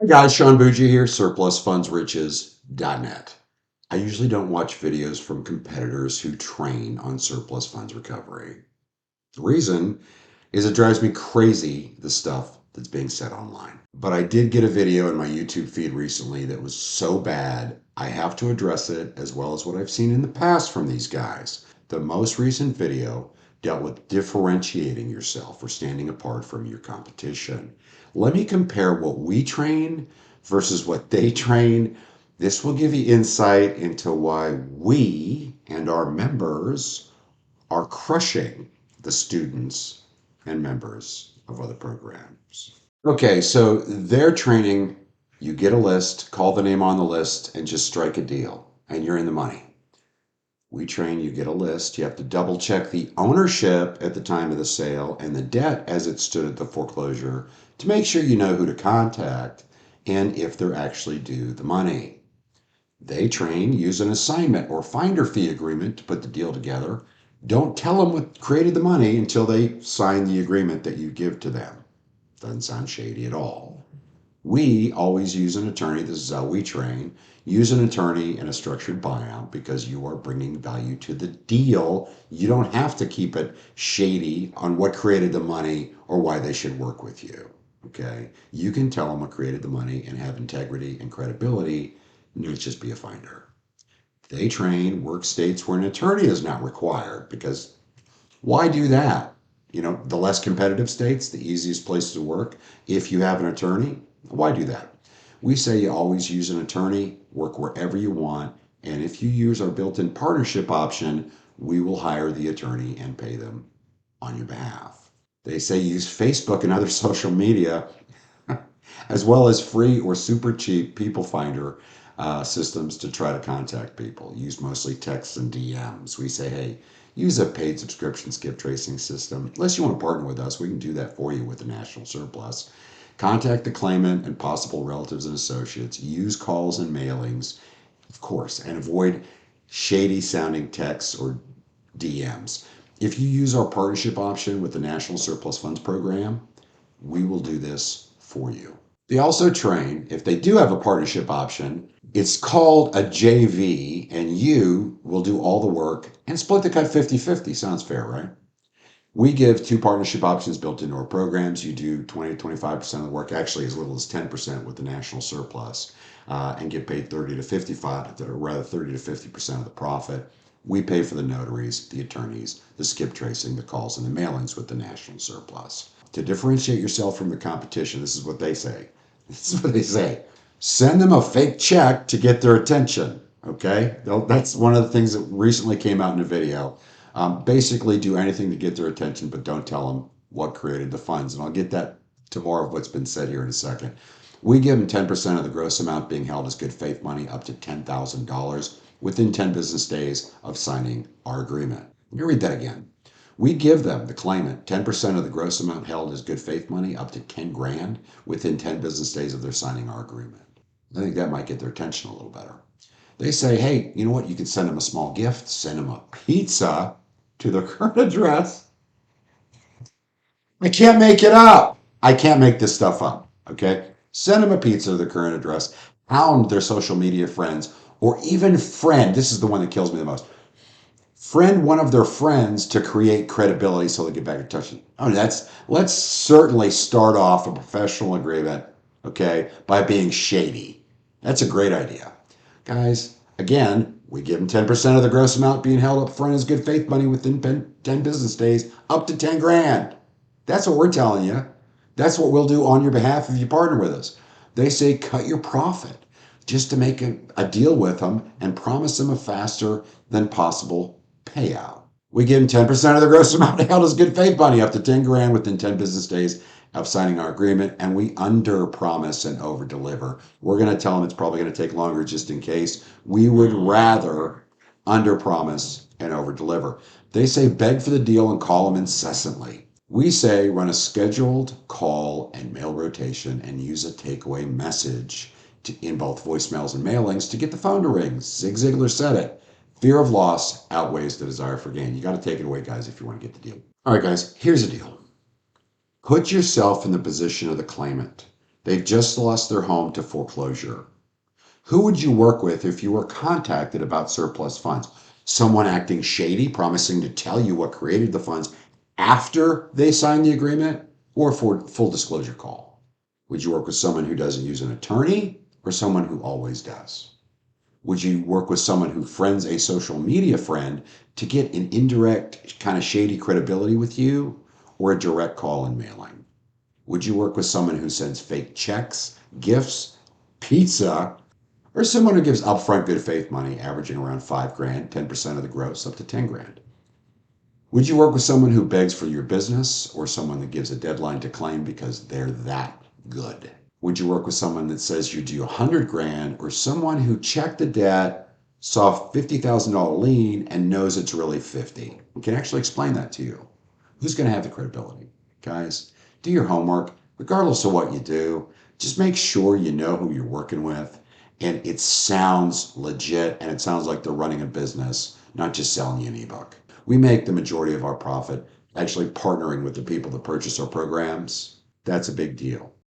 Hey guys, Sean Bougie here, surplusfundsriches.net. I usually don't watch videos from competitors who train on surplus funds recovery. The reason is it drives me crazy, the stuff that's being said online. But I did get a video in my YouTube feed recently that was so bad, I have to address it as well as what I've seen in the past from these guys. The most recent video dealt with differentiating yourself or standing apart from your competition. Let me compare what we train versus what they train. This will give you insight into why we and our members are crushing the students and members of other programs. Okay, so their training, you get a list, call the name on the list, and just strike a deal, and you're in the money. We train, you get a list, you have to double check the ownership at the time of the sale and the debt as it stood at the foreclosure to make sure you know who to contact and if they're actually due the money. They train, use an assignment or finder fee agreement to put the deal together. Don't tell them what created the money until they sign the agreement that you give to them. Doesn't sound shady at all. We always use an attorney. This is how we train. Use an attorney in a structured buyout because you are bringing value to the deal. You don't have to keep it shady on what created the money or why they should work with you. Okay? You can tell them what created the money and have integrity and credibility, not just be a finder. They train work states where an attorney is not required because why do that? You know, the less competitive states, the easiest place to work. If you have an attorney, why do that? We say you always use an attorney, work wherever you want, and if you use our built-in partnership option, we will hire the attorney and pay them on your behalf. They say use Facebook and other social media as well as free or super cheap people finder systems to try to contact people. Use mostly texts and DMs. We say, hey, use a paid subscription skip tracing system. Unless you want to partner with us, we can do that for you with the national surplus. Contact the claimant and possible relatives and associates. Use calls and mailings, of course, and avoid shady sounding texts or DMs. If you use our partnership option with the National Surplus Funds Program, we will do this for you. They also train, if they do have a partnership option, it's called a JV, and you will do all the work and split the cut 50-50. Sounds fair, right? We give two partnership options built into our programs. You do 20 to 25% of the work, actually as little as 10% with the national surplus, and get paid 30 to 55, or rather 30 to 50% of the profit. We pay for the notaries, the attorneys, the skip tracing, the calls, and the mailings with the national surplus. To differentiate yourself from the competition, this is what they say. This is what they say. Send them a fake check to get their attention. Okay? That's one of the things that recently came out in a video. Basically, do anything to get their attention, but don't tell them what created the funds. And I'll get that to more of what's been said here in a second. We give them 10% of the gross amount being held as good faith money up to $10,000 within 10 business days of signing our agreement. Let me read that again. We give them, the claimant, 10% of the gross amount held as good faith money up to 10 grand within 10 business days of their signing our agreement. I think that might get their attention a little better. They say, hey, you know what? You can send them a small gift, send them a pizza to their current address. I can't make it up. I can't make this stuff up. Okay? Send them a pizza to their current address, hound their social media friends, or even friend. This is the one that kills me the most. Friend one of their friends to create credibility so they get back in touch. Oh, let's certainly start off a professional agreement, okay, by being shady. That's a great idea. Guys, again, we give them 10% of the gross amount being held up front as good faith money within 10 business days, up to 10 grand. That's what we're telling you. That's what we'll do on your behalf if you partner with us. They say cut your profit just to make a deal with them and promise them a faster than possible payout. We give them 10% of the gross amount held as good faith money up to 10 grand within 10 business days of signing our agreement, and we under promise and over deliver. We're going to tell them it's probably going to take longer just in case. We would rather under promise and over deliver. They say beg for the deal and call them incessantly. We say run a scheduled call and mail rotation and use a takeaway message in both voicemails and mailings to get the phone to ring. Zig Ziglar said it. Fear of loss outweighs the desire for gain. You got to take it away, guys, if you want to get the deal. All right, guys, here's the deal. Put yourself in the position of the claimant. They've just lost their home to foreclosure. Who would you work with if you were contacted about surplus funds? Someone acting shady, promising to tell you what created the funds after they signed the agreement, or for full disclosure call? Would you work with someone who doesn't use an attorney or someone who always does? Would you work with someone who friends a social media friend to get an indirect kind of shady credibility with you, or a direct call and mailing? Would you work with someone who sends fake checks, gifts, pizza, or someone who gives upfront good faith money, averaging around 5 grand, 10% of the gross, up to 10 grand? Would you work with someone who begs for your business, or someone that gives a deadline to claim because they're that good? Would you work with someone that says you do 100 grand, or someone who checked the debt, saw $50,000 lien, and knows it's really 50? We can actually explain that to you. Who's going to have the credibility? Guys, do your homework. Regardless of what you do, just make sure you know who you're working with, and it sounds legit, and it sounds like they're running a business, not just selling you an ebook. We make the majority of our profit actually partnering with the people that purchase our programs. That's a big deal.